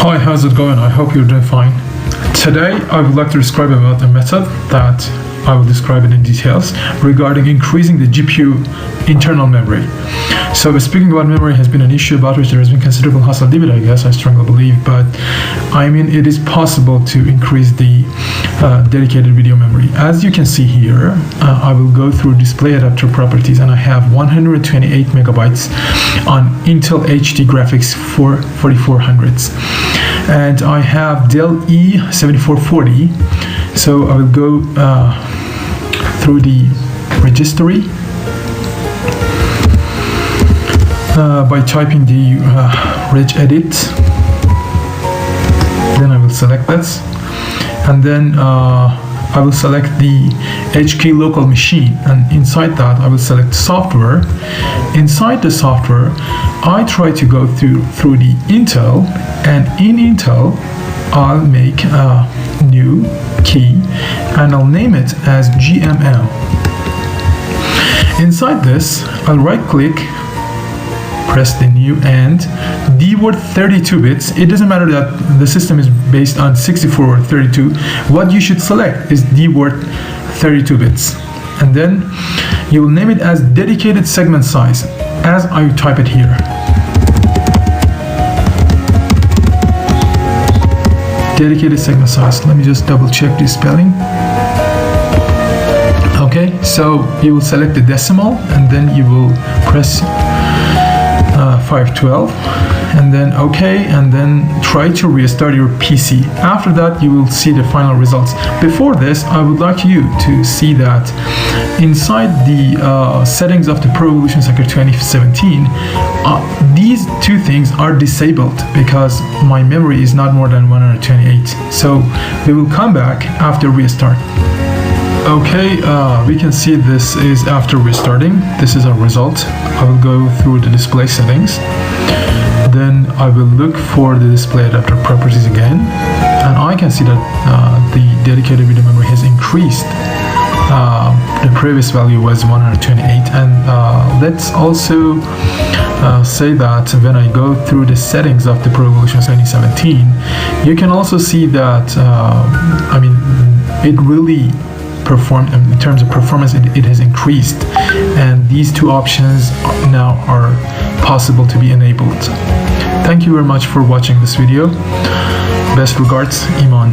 Hi, how's it going? I hope you're doing fine. Today I would like to describe about a method that I will describe it in details regarding increasing the GPU internal memory. So speaking about memory has been an issue about which there has been considerable hostile debate, I guess, I strongly believe, but I mean it is possible to increase the dedicated video memory. As you can see here, I will go through display adapter properties and I have 128 megabytes on Intel HD graphics for 4400s. And I have Dell E7440, so I will go through the registry by typing the regedit. Then I will select this, and then I will select the HK local machine, and inside that I will select software. Inside the software, I try to go through the Intel, and in Intel I'll make a new key and I'll name it as GMM. Inside this, I'll right click, press the new, and DWORD 32 bits. It doesn't matter that the system is based on 64 or 32. What you should select is DWORD 32 bits. And then you will name it as dedicated segment size as I type it here. Dedicated segment size. Let me just double check the spelling. Okay, so you will select the decimal and then you will press 512 and then OK, and then try to restart your PC. After that you will see the final results. Before this, I would like you to see that inside the settings of the Pro Evolution Soccer 2017, these two things are disabled because my memory is not more than 128. So we will come back after restart. Okay, we can see this is after restarting. This is our result. I will go through the display settings. Then I will look for the display adapter properties again. And I can see that the dedicated video memory has increased. The previous value was 128. And let's also say that when I go through the settings of the Pro Evolution 2017, you can also see that, I mean, it really performed in terms of performance. It has increased, and these two options now are possible to be enabled. Thank you very much for watching this video. Best regards, Iman.